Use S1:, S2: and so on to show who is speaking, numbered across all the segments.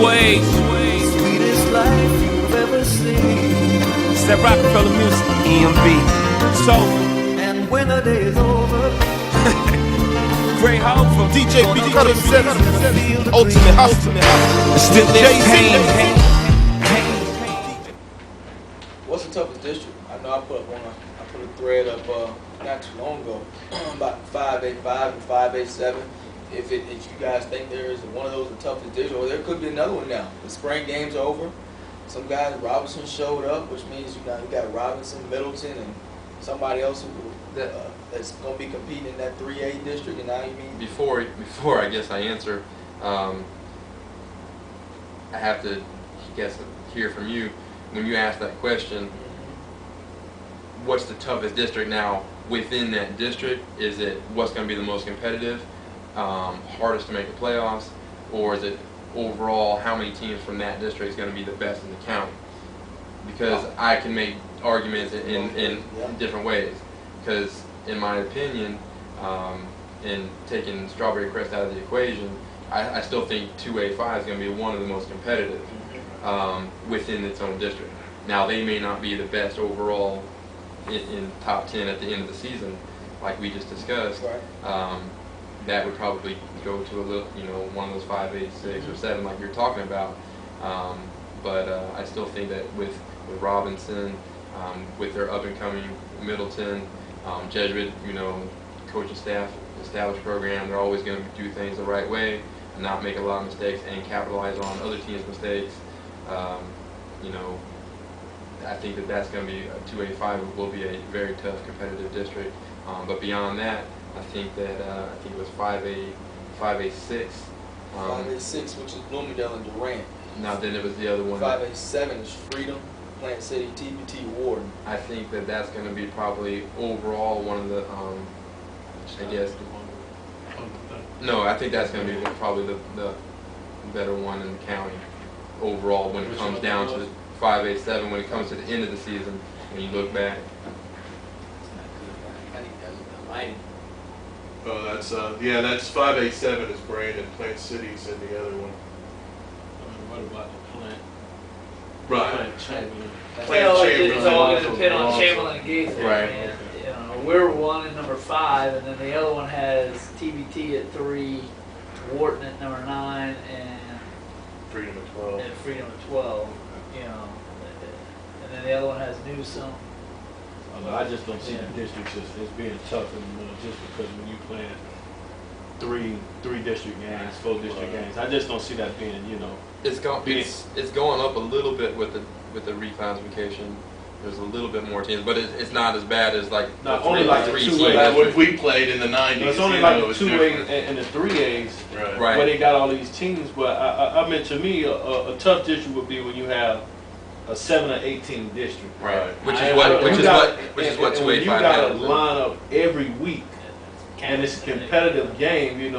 S1: Sway.
S2: Sweetest life you've ever seen.
S1: It's that Rockefeller music.
S3: EMB.
S1: So,
S2: And when the day is over,
S1: Great Hope from
S3: DJ Big County Preps. Ultimate House.
S1: Still Live Pain.
S4: What's the toughest district? I know I put a thread up not too long ago about 585 and 587. If you guys think there is one of those the toughest district, or there could be another one now. The spring game's over. Some guys, Robinson showed up, which means you got Robinson, Middleton, and somebody else that's going to be competing in that 3A district. And now you mean
S5: before I guess I answer, I have to hear from you when you ask that question. What's the toughest district now within that district? Is it what's going to be the most competitive, hardest to make the playoffs, or is it overall how many teams from that district is going to be the best in the county? Because I can make arguments in different ways. Because in my opinion, in taking Strawberry Crest out of the equation, I still think 2A5 is going to be one of the most competitive within its own district. Now they may not be the best overall in top 10 at the end of the season, like we just discussed.
S4: Right.
S5: That would probably go to a little, one of those 5, 8, 6, or 7 like you're talking about. But I still think that with Robinson, with their up and coming Middleton, Jesuit, coaching staff, established program, they're always going to do things the right way and not make a lot of mistakes and capitalize on other teams' mistakes. I think that's going to be a 2A5 will be a very tough competitive district. But beyond that, I think it was 5A6.
S4: 5A6, which is Bloomingdale and Durant.
S5: Now then it was the other one.
S4: 5A7 is Freedom, Plant City, TBT, Warden.
S5: I think that's going to be probably overall one of the, No, I think that's going to be probably the better one in the county overall when it comes down to 5A7, when it comes to the end of the season, when you look back.
S6: Oh, that's 5A7 is Brandon, Plant City's and the other one.
S7: What about the Plant?
S6: Right.
S7: Plant Chamberlain.
S8: It's all going to depend on Chamberlain and Gaither.
S5: Right.
S8: And, we're one at number 5, and then the other one has TBT at 3, Wharton at number 9, and
S6: Freedom at 12.
S8: And Freedom at 12. And then the other one has Newsom.
S7: I just don't see the districts as being tough anymore, just because when you play 3 district games, 4 district games, I just don't see that being,
S5: It's going up a little bit with the reclassification. There's a little bit more teams, but it's not as bad as like
S7: not
S5: the
S7: only like the
S5: 3
S7: 2A.
S6: Like what we played in the 90s.
S7: It's only like the 2A and the 3As,
S5: right,
S7: where they got all these teams. But I mean, to me, a tough district would be when you have a 7 or 8 team district.
S5: Right. Which is what 2A5
S7: you got to line up every week, and it's a competitive game, and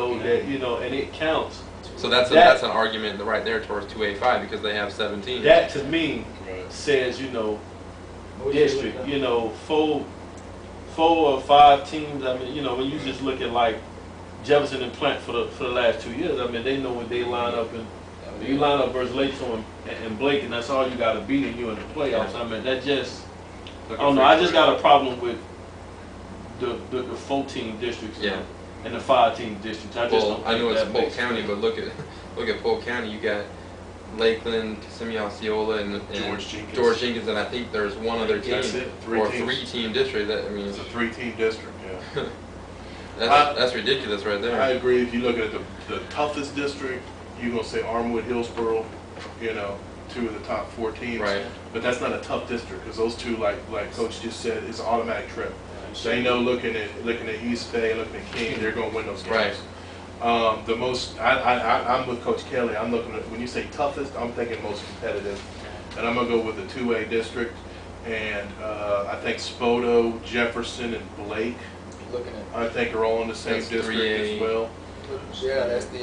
S7: it counts.
S5: So that's an argument right there towards 2A5 because they have 7 teams.
S7: That to me says, district, 4 or 5 teams. I mean, when you just look at like Jefferson and Plant for the last 2 years, I mean, they know when they line up, and you line up versus Latham and Blake, and that's all you got to beat, and you in the playoffs. I mean, that just, I don't know. I just got a problem with the 4-team districts and the 5-team districts. I
S5: know it's Polk County, but look at Polk County. You got Lakeland, Kissimmee, Osceola, and George Jenkins, and I think there's one other team or 3-team district.
S6: It's a 3-team district.
S5: Yeah. that's ridiculous right there.
S6: I agree. If you look at the toughest district, you're gonna say Armwood, Hillsborough, 2 of the top 4 teams.
S5: Right.
S6: But that's not a tough district because those 2, like Coach just said, is an automatic trip. They know looking at East Bay, looking at King, they're gonna win those games.
S5: Right.
S6: I'm with Coach Kelly. I'm looking at, when you say toughest, I'm thinking most competitive, and I'm gonna go with the 2A district, and I think Spoto, Jefferson, and Blake, I think are all in the same district
S5: 3A.
S6: as well.
S4: Yeah, that's the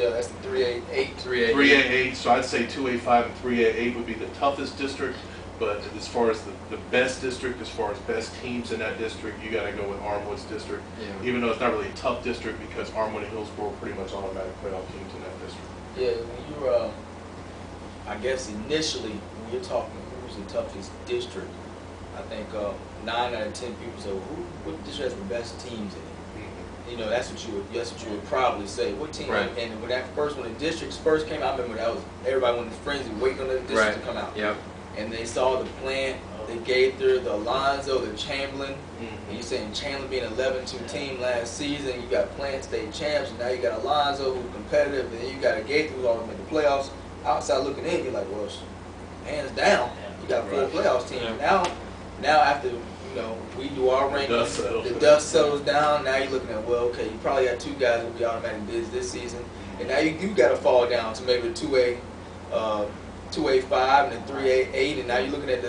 S4: 3A8.
S6: 3A8. So I'd say 2A5 and 3A8 would be the toughest district. But as far as the best district, as far as best teams in that district, you got to go with Armwood's district.
S5: Yeah.
S6: Even though it's not really a tough district because Armwood and Hillsborough are pretty much automatic playoff teams in that district.
S4: Yeah, when I guess initially, when you're talking who's the toughest district, I think 9 out of 10 people say, what district has the best teams in it? You know, that's what you would probably say. What team?
S5: Right.
S4: And when the districts first came out, I remember that was everybody went to frenzy waiting on the districts to come out.
S5: Yep.
S4: And they saw the Plant, the Gaither, the Alonzo, the Chamberlain. And you're saying Chamberlain being 11-2 team last season, you got Plant state champs, and now you got Alonzo who's competitive, and then you got a Gaither who's already made the playoffs. Outside looking in, you're like, well, hands down, you got 4 playoffs teams.
S5: Yeah.
S4: Now after we do our rankings, the dust settles down. Now you're looking at, well, okay, you probably got 2 guys who will be automatic bids this season, and now you do got to fall down to maybe the 2A 5 and the 3A8, and now you're looking at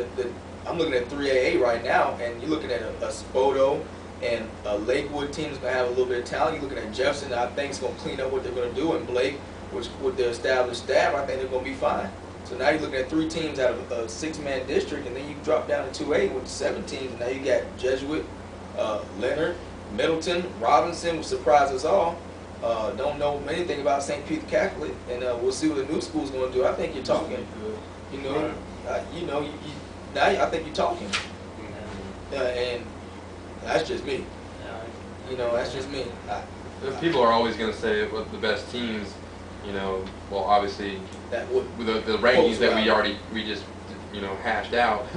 S4: I'm looking at 3A8 right now, and you're looking at a Spoto and a Lakewood team that's going to have a little bit of talent. You're looking at Jefferson, I think, is going to clean up what they're going to do, and Blake, which with their established staff, I think they're going to be fine. So now you're looking at 3 teams out of a 6-man district, and then you drop down to 2A with 7 teams, and now you got Jesuit, Leonard, Middleton, Robinson, which surprised us all. Don't know anything about St. Peter Catholic, and we'll see what the new school's going to do. I think you're talking, now I think you're talking, and that's just me. That's just me.
S5: People are always going to say what the best teams. Well, obviously, with the rankings that we just hashed out,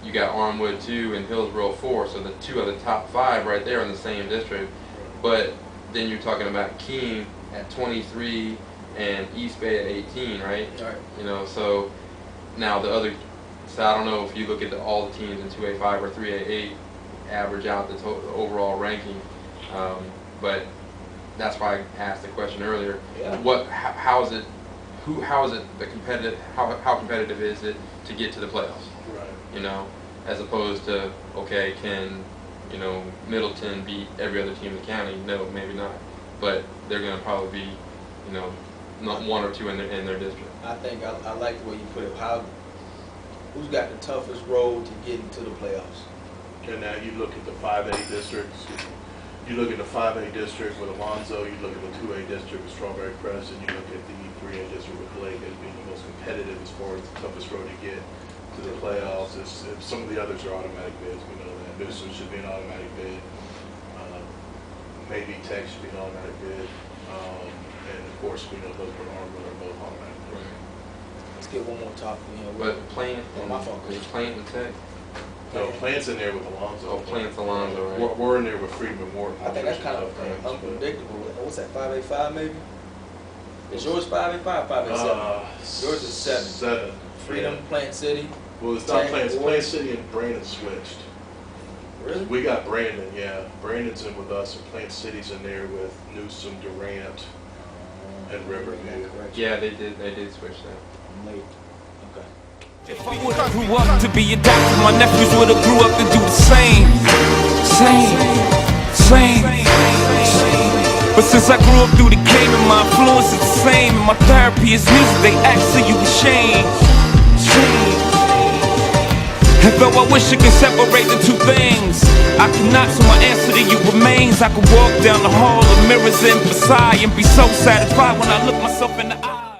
S5: you got Armwood 2 and Hillsborough 4, so the 2 of the top 5 right there in the same district. But then you're talking about Keene at 23 and East Bay at 18, right?
S4: Right.
S5: So now the other. So I don't know if you look at all the teams in 2A5 or 3A8, average out the overall ranking, but. That's why I asked the question earlier.
S4: Yeah.
S5: How is it the competitive? How competitive is it to get to the playoffs?
S6: Right.
S5: As opposed to can Middleton beat every other team in the county? No, maybe not. But they're going to probably be not 1 or 2 in their district.
S4: I think I like the way you put it. Who's got the toughest road to get into the playoffs?
S6: And now you look at the 5A districts. You look at the 5A district with Alonzo, you look at the 2A district with Strawberry Crest, and you look at the 3A district with Blake as being the most competitive as far as the toughest road to get to the playoffs. Some of the others are automatic bids, we know that. Newsom should be an automatic bid. Maybe Tech should be an automatic bid. And of course, we know Hillsborough and Armwood are both automatic bids.
S4: Let's get one more topic in here.
S5: But Plant and Tech.
S6: No, Plant's in there with Alonzo.
S5: Oh, Plant's Alonzo, right?
S6: We're in there with Freedom and Wharton.
S4: I think that's kind of unpredictable. What's that, 5A5 maybe? Is yours 5A5 or 5A7? Yours is 7.
S6: 7.
S4: Freedom,
S6: Yeah.
S4: Plant City.
S6: Well, it's not Plant. It's Plant City and Brandon switched.
S4: Really?
S6: We got Brandon, yeah. Brandon's in with us, and Plant City's in there with Newsom, Durant, and Riverview.
S5: Yeah, they did switch that.
S4: I'm late. Okay.
S1: If I would've grew up to be a doctor, my nephews would've grew up to do the same. But since I grew up through the game and my influence is the same, and my therapy is music, they ask so you ashamed. And though I wish I could separate the 2 things, I cannot, so my answer to you remains. I could walk down the hall of mirrors in Versailles and be so satisfied when I look myself in the